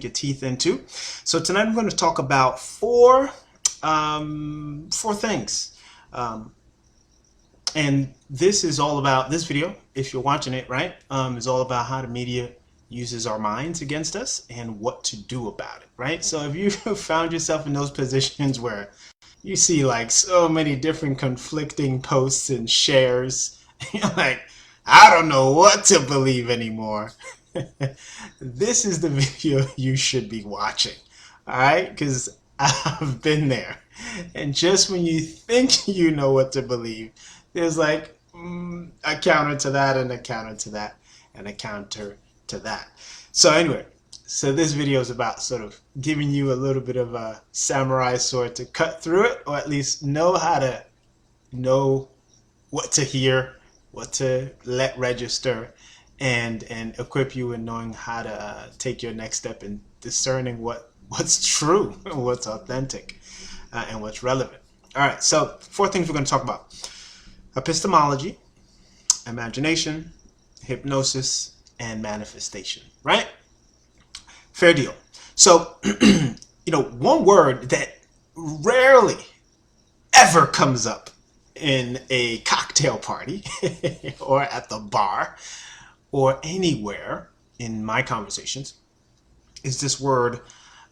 your teeth into. So tonight I'm going to talk about four things. Um, and this is all about this video, if you're watching it, right, is all about how the media uses our minds against us and what to do about it, right? So if you found yourself in those positions where you see like so many different conflicting posts and shares, you're like, I don't know what to believe anymore. This is the video you should be watching, all right? Because I've been there. And just when you think you know what to believe, there's like a counter to that and a counter to that and a counter to that. So anyway, so this video is about sort of giving you a little bit of a samurai sword to cut through it, or at least know how to know what to hear, what to let register, and equip you in knowing how to take your next step in discerning what's true, what's authentic, and what's relevant. All right, so four things we're going to talk about: epistemology, imagination, hypnosis, and manifestation. Right? Fair deal. So, one word that rarely ever comes up in a cocktail party or at the bar or anywhere in my conversations is this word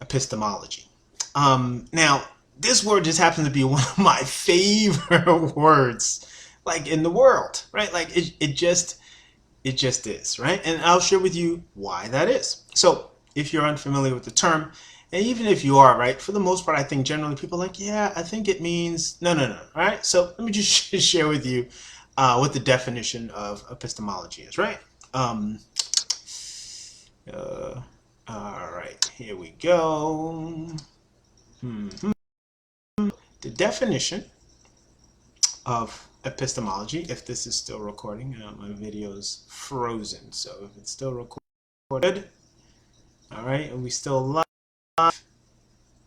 epistemology. Now, this word just happens to be one of my favorite words, like in the world, right? Like it just is, right? And I'll share with you why that is. So if you're unfamiliar with the term, and even if you are, right, for the most part, I think generally people are like, yeah, I think it means no. All right, so let me just share with you what the definition of epistemology is, right? All right, here we go. The definition of epistemology, if this is still recording, my video is frozen, so if it's still recorded, all right, are we still live?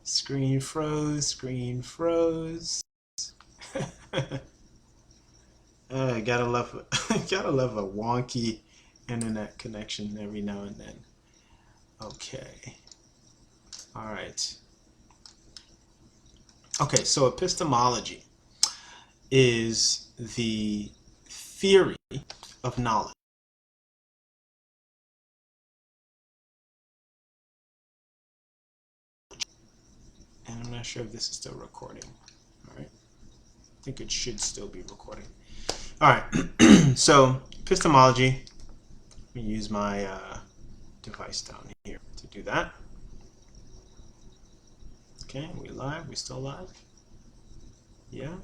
Screen froze. Gotta love a wonky internet connection every now and then. Okay. All right. Okay, so epistemology is the theory of knowledge. And I'm not sure if this is still recording. All right. I think it should still be recording. All right. So epistemology, let me use my device down here to do that. Okay, we live? We still live? Yeah?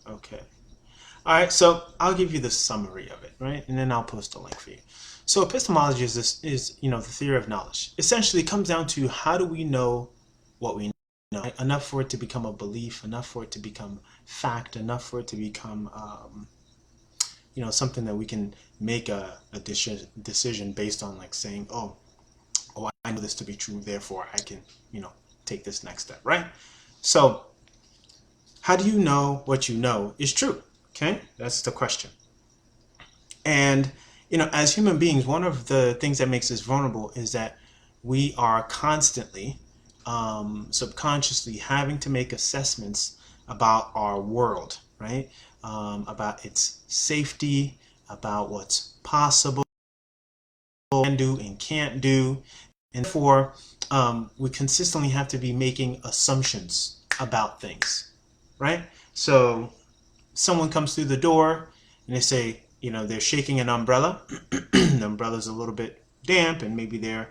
Okay. All right, so I'll give you the summary of it, right? And then I'll post a link for you. So epistemology is the theory of knowledge. Essentially, it comes down to how do we know what we know, right? Enough for it to become a belief, enough for it to become fact, enough for it to become, something that we can make a decision based on, like saying, oh, I know this to be true, therefore I can, take this next step, right? So how do you know what you know is true? Okay, that's the question. And, as human beings, one of the things that makes us vulnerable is that we are constantly, subconsciously having to make assessments about our world, right? About its safety, about what's possible, can do and can't do. And therefore, we consistently have to be making assumptions about things, right? So someone comes through the door and they say, they're shaking an umbrella. The umbrella's a little bit damp and maybe they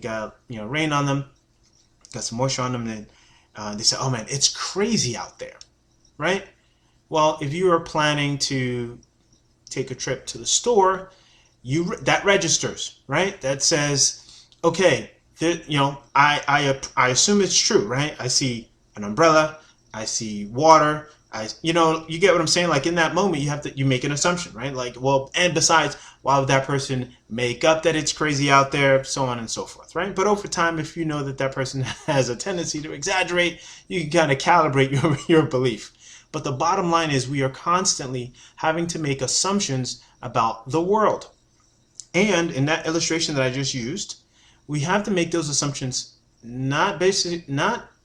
got, rain on them, got some moisture on them. And they say, oh man, it's crazy out there, right? Well, if you are planning to take a trip to the store, that registers, right? That says, okay, I assume it's true, right? I see an umbrella, I see water, you get what I'm saying? Like in that moment, you make an assumption, right? Like, well, and besides, why would that person make up that it's crazy out there, so on and so forth, right? But over time, if you know that person has a tendency to exaggerate, you can kind of calibrate your belief. But the bottom line is we are constantly having to make assumptions about the world. And in that illustration that I just used, we have to make those assumptions not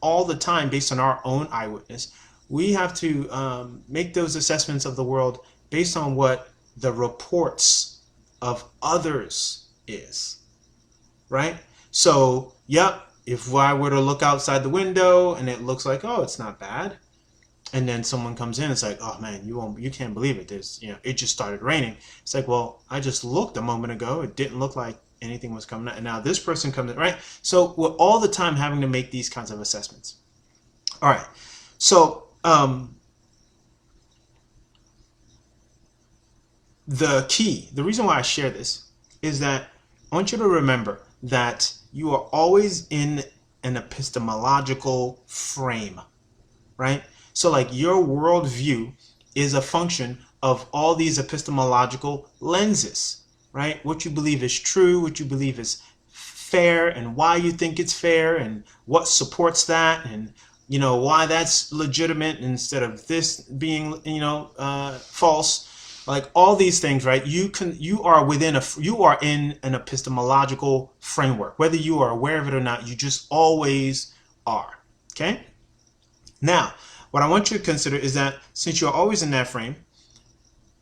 all the time based on our own eyewitness. We have to make those assessments of the world based on what the reports of others is, right? So, yep, if I were to look outside the window and it looks like, oh, it's not bad, and then someone comes in, it's like, oh man, you can't believe it. It just started raining. It's like, well, I just looked a moment ago. It didn't look like anything was coming out, and now this person comes in, right? So we're all the time having to make these kinds of assessments. All right, so the reason why I share this is that I want you to remember that you are always in an epistemological frame, right? So like your worldview is a function of all these epistemological lenses, right? What you believe is true, what you believe is fair, and why you think it's fair, and what supports that, and why that's legitimate instead of this being false. Like all these things, right? You are in an epistemological framework, whether you are aware of it or not. You just always are. Okay. Now, what I want you to consider is that since you're always in that frame,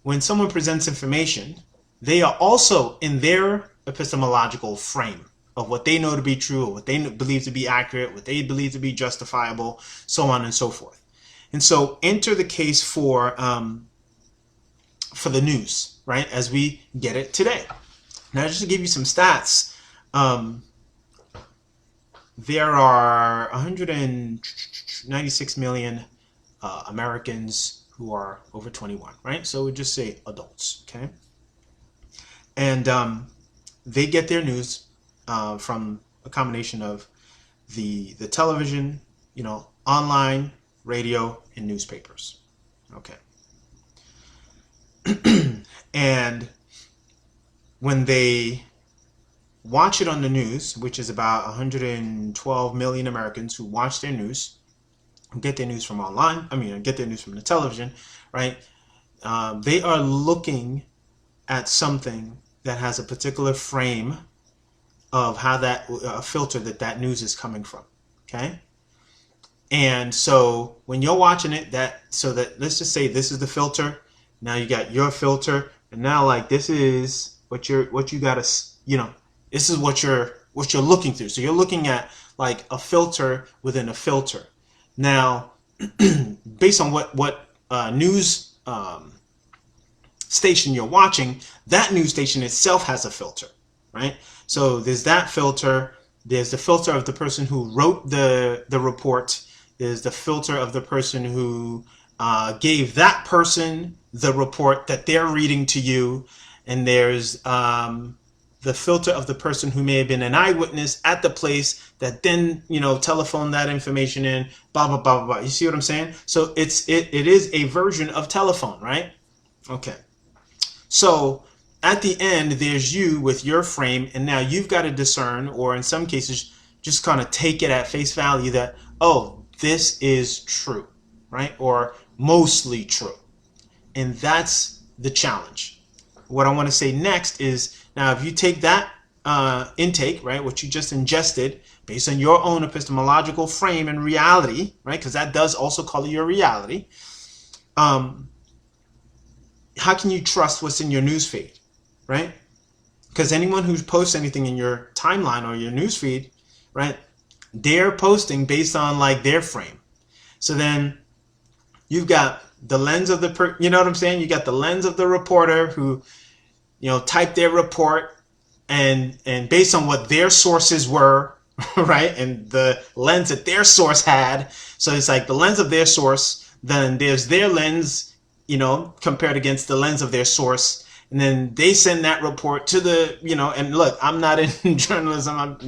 when someone presents information, they are also in their epistemological frame of what they know to be true, or what they believe to be accurate, what they believe to be justifiable, so on and so forth. And so enter the case for the news, right, as we get it today. Now, just to give you some stats, there are 196 million Americans who are over 21, right? So we just say adults, okay? And they get their news from a combination of the television, online, radio, and newspapers, okay? And when they watch it on the news, which is about 112 million Americans who watch their news, who get their news from online, get their news from the television, right? They are looking at something that has a particular frame of how a filter that news is coming from, okay? And so when you're watching it, let's just say this is the filter. Now you got your filter, and now like this is what you gotta, this is what you're looking through. So you're looking at like a filter within a filter. Now, based on what news station you're watching, that news station itself has a filter, right? So there's that filter. There's the filter of the person who wrote the report. There's the filter of the person who gave that person the report that they're reading to you, and there's the filter of the person who may have been an eyewitness at the place that then telephoned that information in, blah blah blah blah. You see what I'm saying? So it is a version of telephone, right? Okay. So at the end, there's you with your frame, and now you've got to discern, or in some cases, just kind of take it at face value that, oh, this is true, right? Or mostly true. And that's the challenge. What I want to say next is, now if you take that intake, right, what you just ingested, based on your own epistemological frame and reality, right, because that does also color your reality, how can you trust what's in your newsfeed, right? Because anyone who posts anything in your timeline or your newsfeed, right, they're posting based on like their frame. So then you've got the lens of you know what I'm saying? You got the lens of the reporter who, typed their report and based on what their sources were, right? And the lens that their source had. So it's like the lens of their source, then there's their lens, compared against the lens of their source. And then they send that report to the, and look, I'm not in journalism.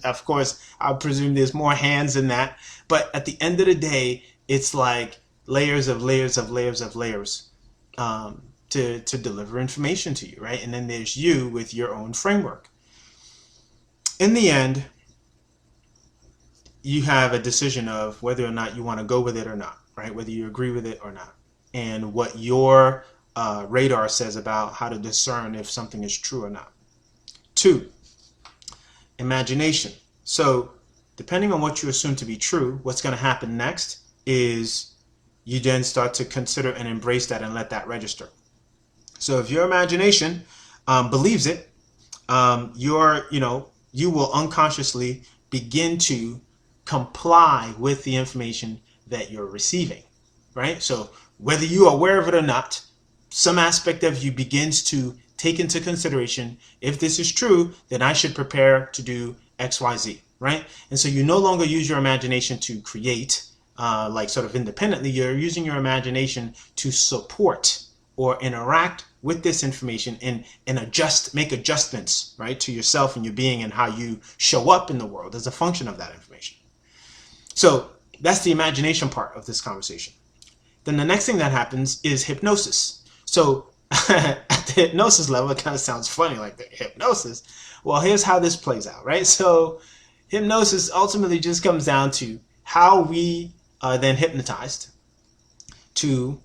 Of course, I presume there's more hands in that. But at the end of the day, it's like layers of layers of layers of layers to deliver information to you, right? And then there's you with your own framework. In the end, you have a decision of whether or not you want to go with it or not, right? Whether you agree with it or not. And what your radar says about how to discern if something is true or not. 2, imagination. So depending on what you assume to be true, what's going to happen next is you then start to consider and embrace that and let that register. So if your imagination believes it, you will unconsciously begin to comply with the information that you're receiving, right? So whether you are aware of it or not, some aspect of you begins to take into consideration, if this is true, then I should prepare to do X, Y, Z, right? And so you no longer use your imagination to create, like sort of independently. You're using your imagination to support or interact with this information and make adjustments, right, to yourself and your being and how you show up in the world as a function of that information. So that's the imagination part of this conversation. Then the next thing that happens is hypnosis. So at the hypnosis level, it kind of sounds funny, like the hypnosis. Well, here's how this plays out, right? So hypnosis ultimately just comes down to how we are then hypnotized to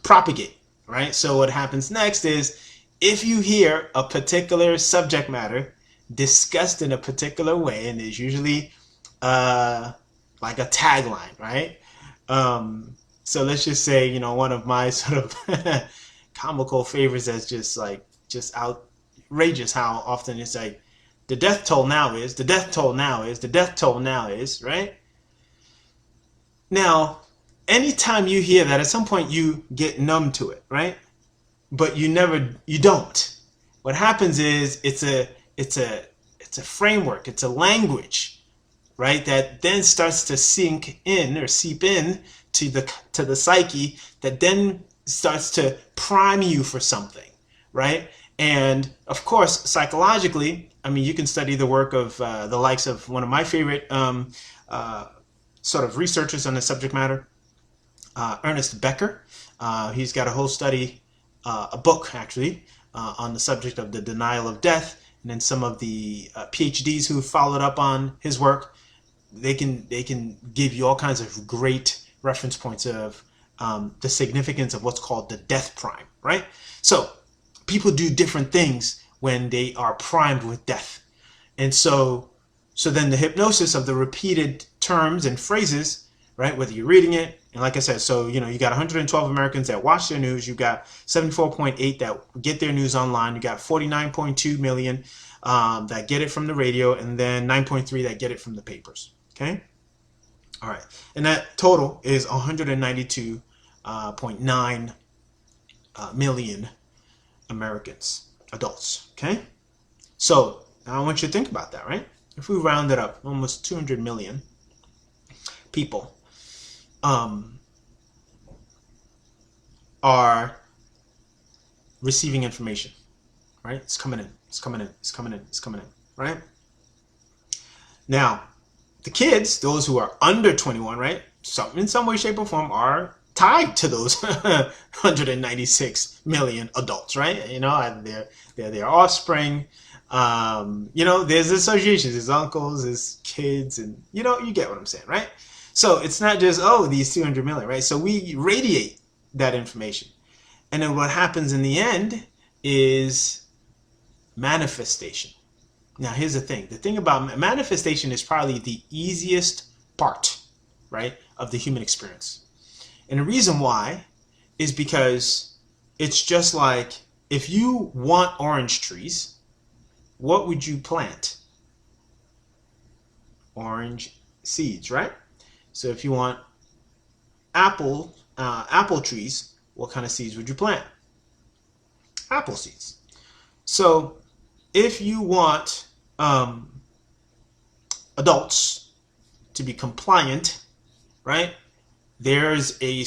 propagate, right? So what happens next is, if you hear a particular subject matter discussed in a particular way, and there's usually like a tagline, right? So let's just say, one of my sort of comical favorites that's just outrageous how often it's like, the death toll now is, the death toll now is, the death toll now is, right? Now, anytime you hear that, at some point you get numb to it, right? But you don't. What happens is it's a framework, it's a language, right? That then starts to sink in or seep in to the psyche, that then starts to prime you for something, right? And of course, psychologically, I mean, you can study the work of the likes of one of my favorite sort of researchers on the subject matter, Ernest Becker. He's got a whole study, a book actually, on the subject of the denial of death. And then some of the PhDs who followed up on his work, they can give you all kinds of great reference points of the significance of what's called the death prime, right? So people do different things when they are primed with death. And so then the hypnosis of the repeated terms and phrases, right, whether you're reading it, and like I said, so you got 112 Americans that watch their news, you got 74.8 that get their news online, you got 49.2 million that get it from the radio, and then 9.3 that get it from the papers. Okay, all right, and that total is 192.9 million Americans, adults. Okay, so now I want you to think about that, right? If we round it up, almost 200 million people are receiving information, right? It's coming in, it's coming in, it's coming in, it's coming in, right? Now, the kids, those who are under 21, right, in some way, shape, or form are tied to those 196 million adults, right? They're their offspring. There's associations, there's uncles, there's kids, and you get what I'm saying, right? So it's not just, these 200 million, right? So we radiate that information. And then what happens in the end is manifestation. Now, here's the thing. The thing about manifestation is probably the easiest part, right, of the human experience. And the reason why is because it's just like, if you want orange trees, what would you plant? Orange seeds, right? So if you want apple trees, what kind of seeds would you plant? Apple seeds. So if you want adults to be compliant, right, there's a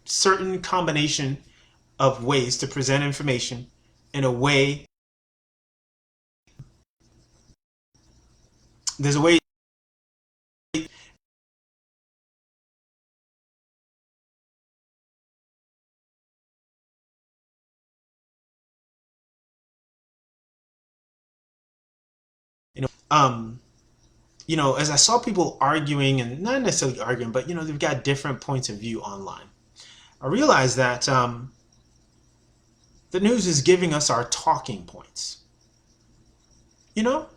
certain combination of ways to present information in a way. There's a way as I saw people arguing, and not necessarily arguing, but they've got different points of view online. I realized that the news is giving us our talking points. you know,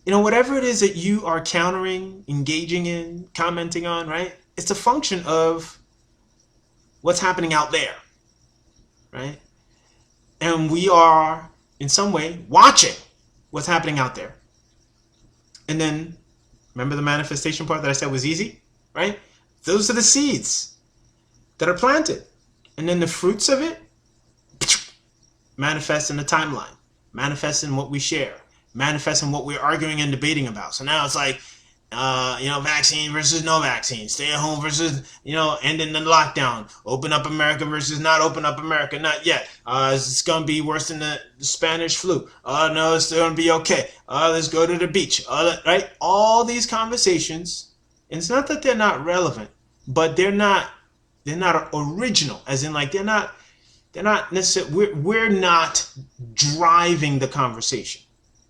whatever it is that you are countering, engaging in, commenting on, right? It's a function of what's happening out there, right? And we are in some way watching what's happening out there. And then remember the manifestation part that I said was easy, right? Those are the seeds that are planted. And then the fruits of it manifest in the timeline, manifest in what we share, manifest in what we're arguing and debating about. So now it's like, vaccine versus no vaccine, stay at home versus, ending the lockdown, open up America versus not open up America, not yet. It's going to be worse than the Spanish flu. No, it's going to be okay. Let's go to the beach. Right? All these conversations, and it's not that they're not relevant, but they're not original, as in like they're not necessarily, we're not driving the conversation.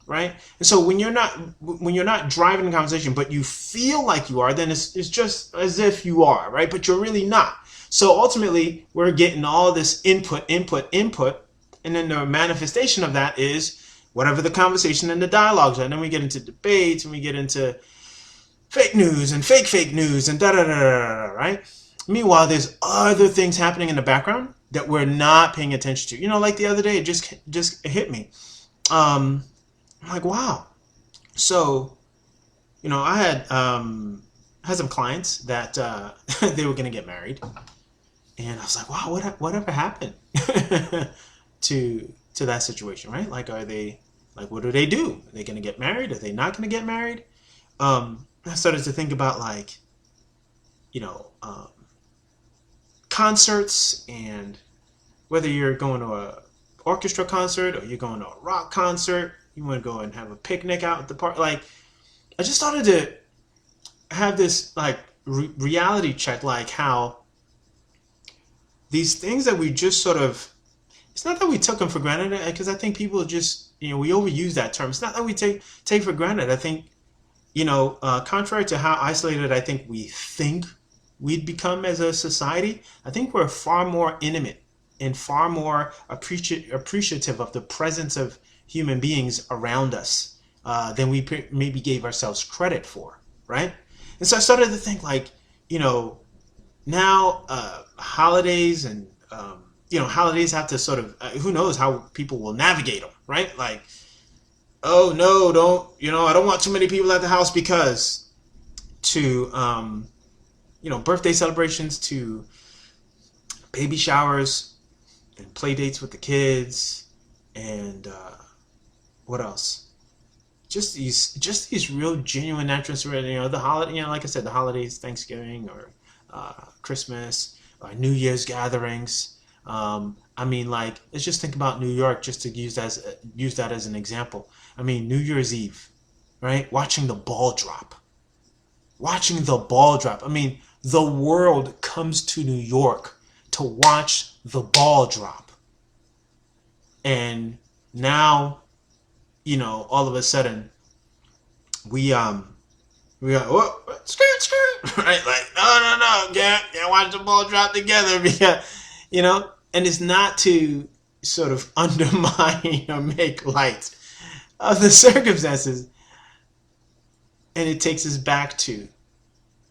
Right? And so when you're not driving the conversation, but you feel like you are, then it's just as if you are, right? But you're really not. So ultimately, we're getting all this input, and then the manifestation of that is whatever the conversation and the dialogues are. And then we get into debates, and we get into fake news and fake news and da-da-da-da-da, right? Meanwhile, there's other things happening in the background that we're not paying attention to. Like the other day, it just hit me. I'm like, wow. So, I had some clients that they were going to get married, and I was like, wow, whatever happened to that situation, right? Like, what do they do? Are they going to get married? Are they not going to get married? I started to think about concerts, and whether you're going to a orchestra concert or you're going to a rock concert. You want to go and have a picnic out at the park. Like, I just started to have this reality check, like how these things that we just sort of, it's not that we took them for granted, because I think people just, we overuse that term. It's not that we take for granted. I think, contrary to how isolated I think we think we'd become as a society, I think we're far more intimate and far more appreciative of the presence of human beings around us than we maybe gave ourselves credit for, right? And so I started to think now holidays and holidays have to sort of who knows how people will navigate them, right? Like, oh no, don't I don't want too many people at the house, because to birthday celebrations, to baby showers and play dates with the kids, and what else? Just these real genuine natural, the holiday, like I said, the holidays, Thanksgiving or Christmas, or New Year's gatherings. Let's just think about New York, just to use that as an example. New Year's Eve, right? Watching the ball drop. The world comes to New York to watch the ball drop. And now, all of a sudden, we got, skirt, right? Like, no, can't watch the ball drop together, because, and it's not to sort of undermine or make light of the circumstances. And it takes us back to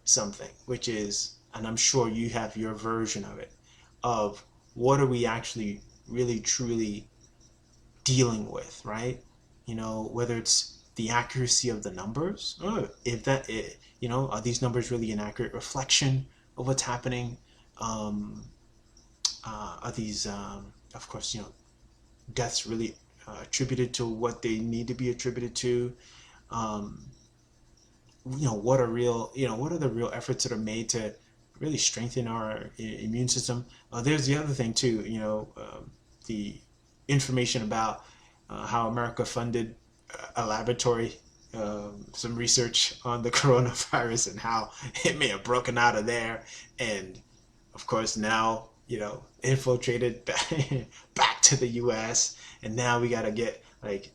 something, which is, and I'm sure you have your version of it, of what are we actually really, truly dealing with, right? Whether it's the accuracy of the numbers, or if that, are these numbers really an accurate reflection of what's happening? Are these, of course, deaths really attributed to what they need to be attributed to? What are the real efforts that are made to really strengthen our immune system? There's the other thing too, the information about how America funded a laboratory, some research on the coronavirus, and how it may have broken out of there, and of course now infiltrated back to the U.S. and now we got to get like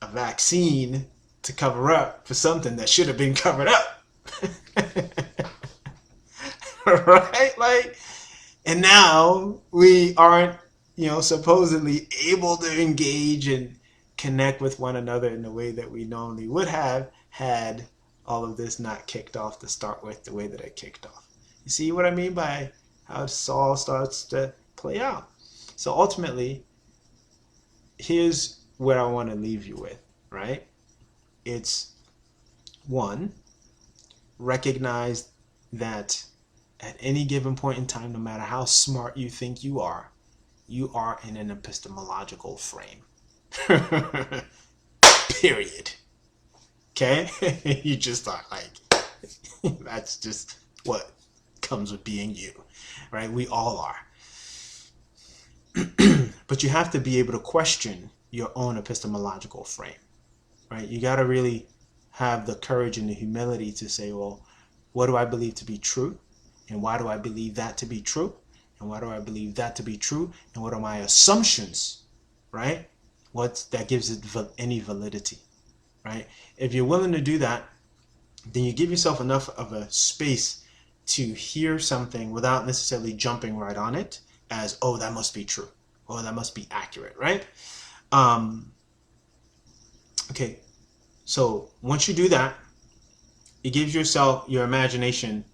a vaccine to cover up for something that should have been covered up. Right? Like, and now we aren't supposedly able to engage in connect with one another in the way that we normally would have had all of this not kicked off to start with the way that it kicked off. You see what I mean by how Saul starts to play out? So ultimately, here's what I want to leave you with, right? It's one, recognize that at any given point in time, no matter how smart you think you are in an epistemological frame. Period. Okay? You just are like, that's just what comes with being you, right? We all are. But you have to be able to question your own epistemological frame, right? You got to really have the courage and the humility to say, well, what do I believe to be true? And why do I believe that to be true? And why do I believe that to be true? And what are my assumptions, right? What that gives it any validity, right? If you're willing to do that, then you give yourself enough of a space to hear something without necessarily jumping right on it as, oh, that must be true. Oh, that must be accurate, right? Okay, so once you do that, it gives yourself, your imagination,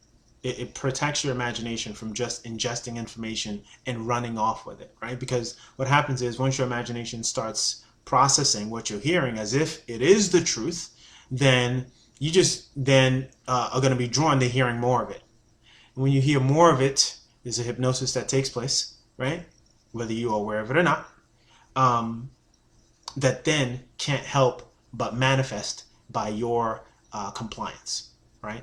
it protects your imagination from just ingesting information and running off with it, right? Because what happens is once your imagination starts processing what you're hearing as if it is the truth, then you just are going to be drawn to hearing more of it. And when you hear more of it, there's a hypnosis that takes place, right? Whether you are aware of it or not, that then can't help but manifest by your compliance, right?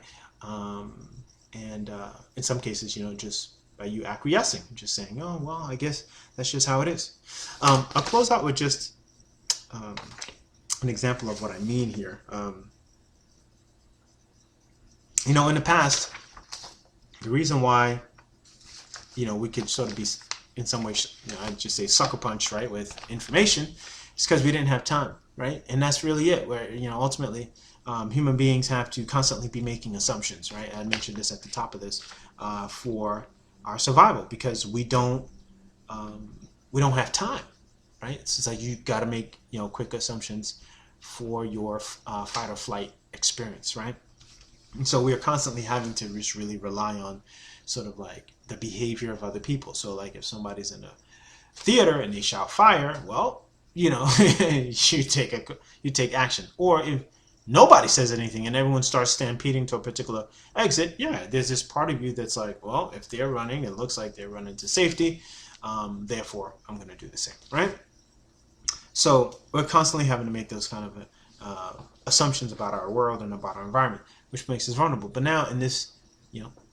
And in some cases, just by you acquiescing, just saying, oh, well, I guess that's just how it is. I'll close out with just an example of what I mean here. In the past, the reason why, we could sort of be, in some ways, I'd just say sucker punch, right, with information, is because we didn't have time, right? And that's really it, where, ultimately, human beings have to constantly be making assumptions, right? I mentioned this at the top of this, for our survival, because we don't have time, right? It's just like you got to make quick assumptions for your fight or flight experience, right? And so we are constantly having to just really rely on sort of like the behavior of other people. So like if somebody's in a theater and they shout fire, well, you take action. Or if nobody says anything and everyone starts stampeding to a particular exit, there's this part of you that's like, well, if they're running, it looks like they're running to safety, therefore I'm going to do the same, right? So we're constantly having to make those kind of assumptions about our world and about our environment, which makes us vulnerable. But now in this,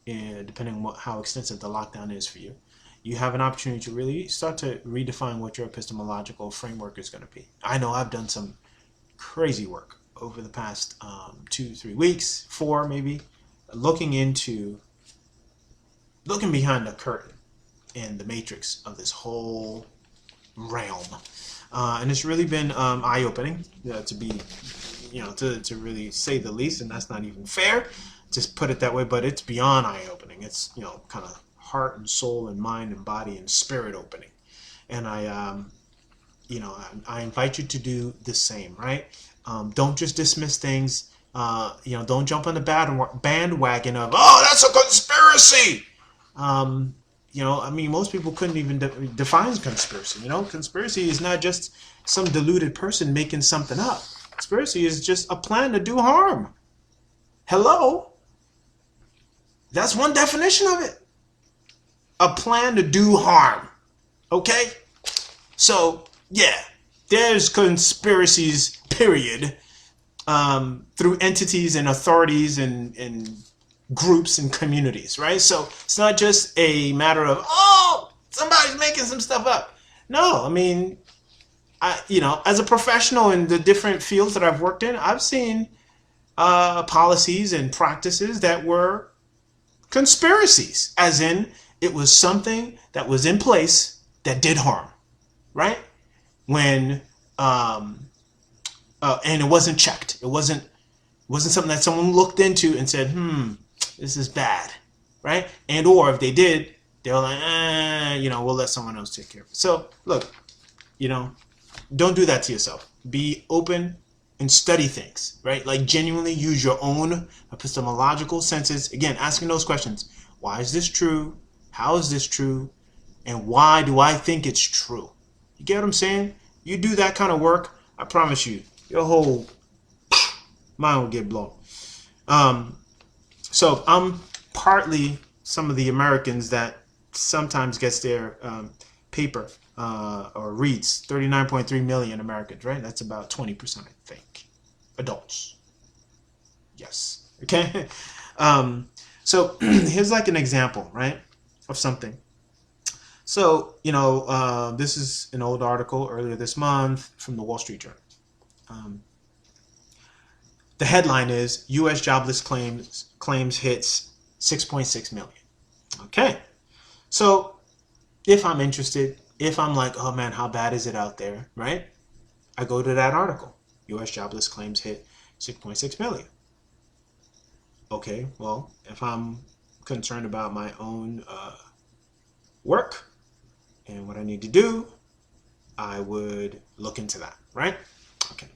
depending on how extensive the lockdown is for you, you have an opportunity to really start to redefine what your epistemological framework is going to be. I know I've done some crazy work over the past 2-3 weeks, 4 maybe, looking behind the curtain and the matrix of this whole realm. And it's really been eye-opening, to be, to really say the least, and that's not even fair, just put it that way, but it's beyond eye-opening. It's, kind of heart and soul and mind and body and spirit opening. And I invite you to do the same, right? Don't just dismiss things. Don't jump on the bandwagon of, oh, that's a conspiracy. Most people couldn't even define conspiracy. Conspiracy is not just some deluded person making something up. Conspiracy is just a plan to do harm. Hello? That's one definition of it. A plan to do harm. Okay? So, there's conspiracies, period, through entities and authorities and groups and communities, right? So it's not just a matter of, oh, somebody's making some stuff up. No, as a professional in the different fields that I've worked in, I've seen policies and practices that were conspiracies, as in it was something that was in place that did harm, right? When and it wasn't checked. It wasn't something that someone looked into and said, this is bad, right? And or if they did, they were like, we'll let someone else take care of it. So look, don't do that to yourself. be open and study things, right? Like genuinely use your own epistemological senses. Again, asking those questions. Why is this true? How is this true? And why do I think it's true? You get what I'm saying? You do that kind of work, I promise you, your whole mind will get blown. So I'm partly some of the Americans that sometimes gets their paper or reads 39.3 million Americans, right? That's about 20%, I think. Adults. Yes. Okay. So here's like an example, right, of something. So, this is an old article earlier this month from the Wall Street Journal. The headline is U.S. jobless claims hits 6.6 million. Okay. So if I'm interested, if I'm like, oh man, how bad is it out there, right? I go to that article. U.S. jobless claims hit 6.6 million. Okay, well, if I'm concerned about my own work and what I need to do, I would look into that, right? Okay.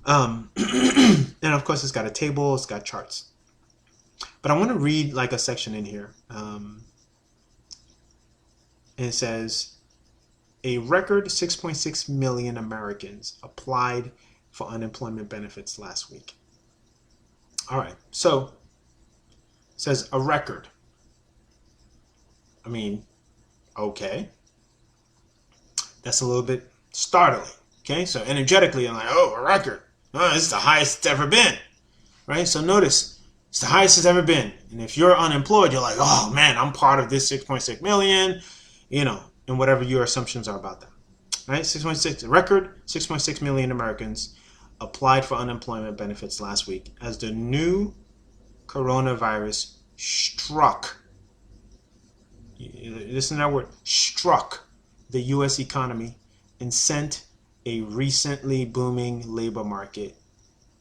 And of course, it's got a table, it's got charts. But I want to read like a section in here. And it says, a record 6.6 million Americans applied for unemployment benefits last week. All right, so it says a record. I mean, okay. That's a little bit startling. Okay, so energetically, I'm like, oh, a record. Oh, this is the highest it's ever been. Right? So notice, it's the highest it's ever been. And if you're unemployed, you're like, oh man, I'm part of this 6.6 million, and whatever your assumptions are about that. Right? 6.6, a record, 6.6 million Americans applied for unemployment benefits last week as the new coronavirus struck, listen to that word, struck the U.S. economy and sent a recently booming labor market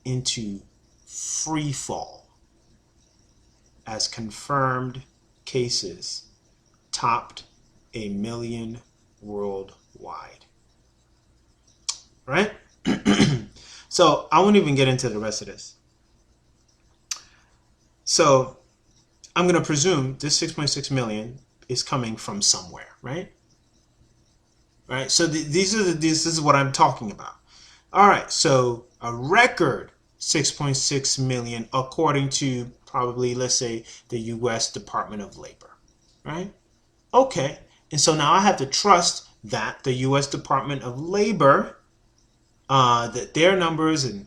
into free fall as confirmed cases topped 1 million worldwide. Right? So I won't even get into the rest of this. So I'm going to presume this 6.6 million is coming from somewhere, right? Right. So this is what I'm talking about. All right. So a record 6.6 million, according to probably, let's say, the U.S. Department of Labor, right? Okay. And so now I have to trust that the U.S. Department of Labor, that their numbers and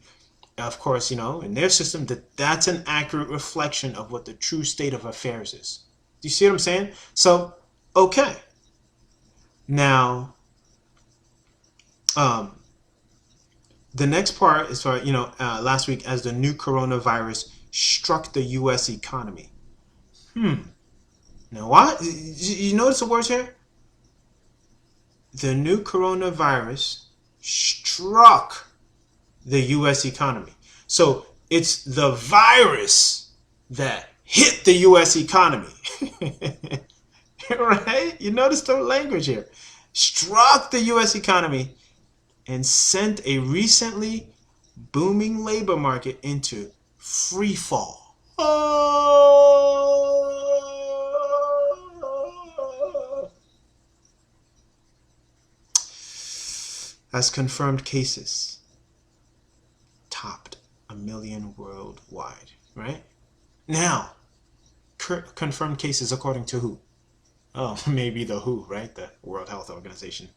of course, in their system, that's an accurate reflection of what the true state of affairs is. Do you see what I'm saying? So, okay. Now, the next part is for, last week as the new coronavirus struck the U.S. economy. Now, what? You notice the words here? The new coronavirus struck the U.S. economy. So it's the virus that hit the U.S. economy. Right? You notice the language here. Struck the U.S. economy and sent a recently booming labor market into free fall. As confirmed cases topped 1 million worldwide, right? Now, confirmed cases according to who? Oh, maybe the WHO, right? The World Health Organization.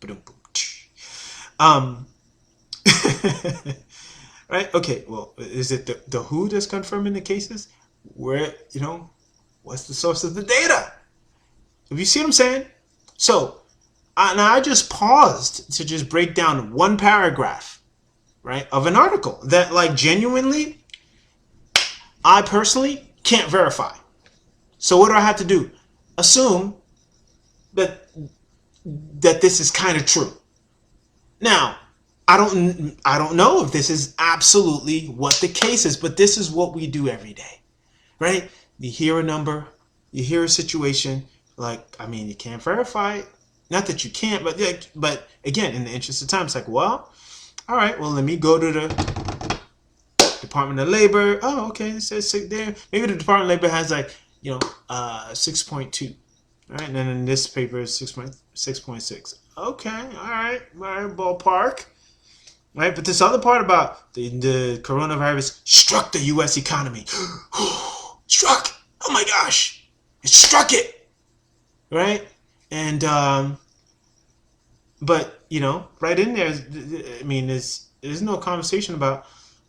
Right? Okay, well, is it the WHO that's confirming the cases? Where, what's the source of the data? Have you seen what I'm saying? So, I just paused to just break down one paragraph, right, of an article that, like, genuinely, I personally can't verify. So what do I have to do? Assume that this is kind of true. Now, I don't know if this is absolutely what the case is, but this is what we do every day, right? You hear a number, you hear a situation, you can't verify it. Not that you can't, but again, in the interest of time, it's like, well, All right, well, let me go to the Department of Labor. Oh, okay, it says there. Maybe the Department of Labor has like, 6.2. All right, and then in this paper is 6.6. Okay, all right, ballpark. Right, but this other part about the coronavirus struck the U.S. economy. Struck! Oh my gosh! It struck it! Right? And, but, right in there, I mean, there's no conversation about,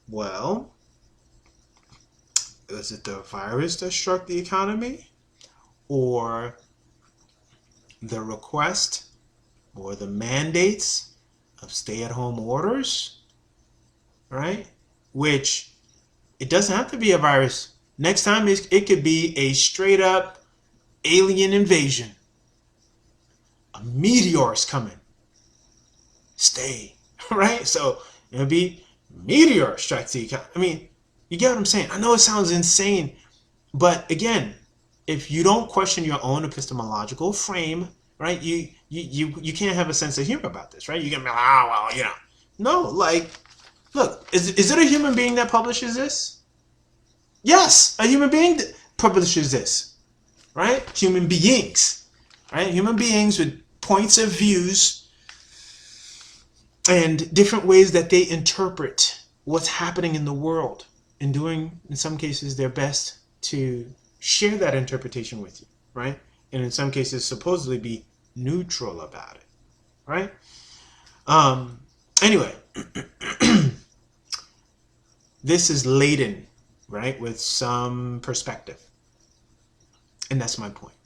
well, is it the virus that struck the economy? Or the request or the mandates of stay-at-home orders, right? Which, it doesn't have to be a virus. Next time, it could be a straight-up alien invasion. A meteor's coming. Stay, right? So, it'll be meteor strikes the economy. I mean, you get what I'm saying? I know it sounds insane, but again, if you don't question your own epistemological frame, right, you can't have a sense of humor about this, right? You can be like, No, like, look, is it a human being that publishes this? Yes, a human being that publishes this, right? Human beings, right? Human beings with points of views and different ways that they interpret what's happening in the world and doing, in some cases, their best to share that interpretation with you, right? And in some cases, supposedly be neutral about it, right? Anyway, this is laden, right, with some perspective. And that's my point.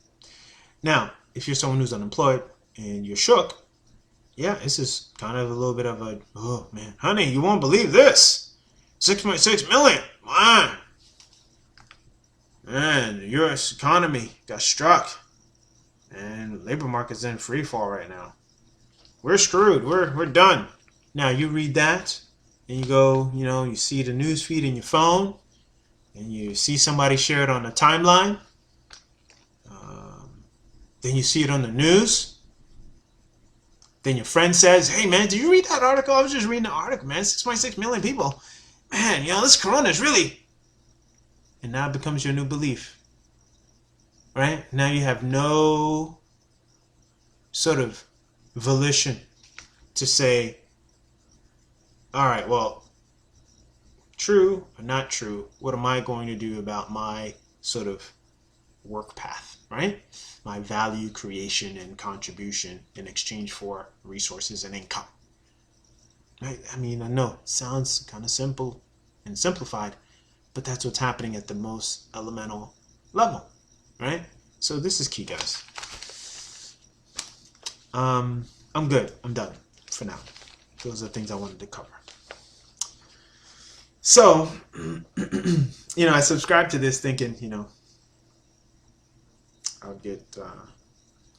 Now, if you're someone who's unemployed and you're shook, yeah, this is kind of a little bit of a, oh man, honey, you won't believe this. 6.6 million. Man, the U.S. economy got struck. And the labor market's in free fall right now. We're screwed. We're done. Now, you read that, and you go, you see the news feed in your phone, and you see somebody share it on the timeline. Then you see it on the news. Then your friend says, hey, man, did you read that article? I was just reading the article, man. 6.6 million people. Man, this corona is really... And now it becomes your new belief. Right? Now you have no sort of volition to say, all right, well, true or not true, what am I going to do about my sort of work path, right? My value creation and contribution in exchange for resources and income. Right? I mean, I know it sounds kind of simple and simplified, but that's what's happening at the most elemental level, right? So this is key, guys. I'm good. I'm done for now. Those are the things I wanted to cover. So, I subscribed to this thinking, I'll get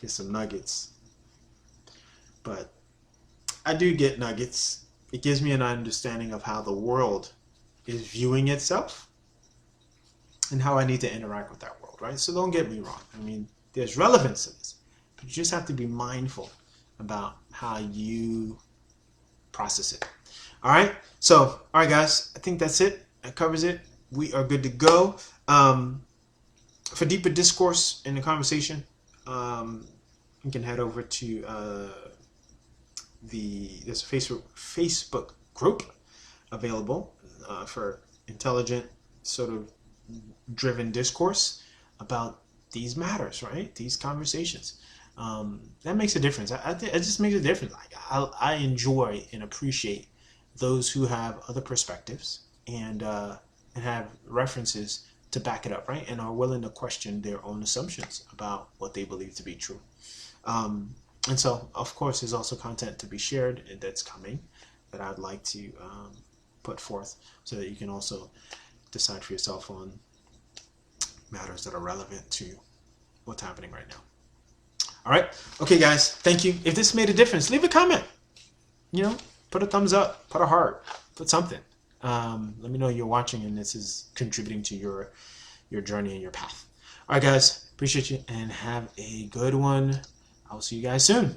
some nuggets. But I do get nuggets. It gives me an understanding of how the world is viewing itself and how I need to interact with that world, right? So don't get me wrong. I mean, there's relevance to this. But you just have to be mindful about how you process it. All right? So, all right, guys. I think that's it. That covers it. We are good to go. For deeper discourse in the conversation, you can head over to there's a Facebook group available for intelligent, sort of driven discourse about these matters, right? These conversations. That makes a difference. It just makes a difference. I enjoy and appreciate those who have other perspectives and have references to back it up, right? And are willing to question their own assumptions about what they believe to be true. And so, of course, there's also content to be shared that's coming that I'd like to put forth so that you can also decide for yourself on matters that are relevant to what's happening right now. All right. Okay, guys. Thank you. If this made a difference, leave a comment. Put a thumbs up, put a heart, put something. Let me know you're watching and this is contributing to your journey and your path. All right, guys. Appreciate you and have a good one. I'll see you guys soon.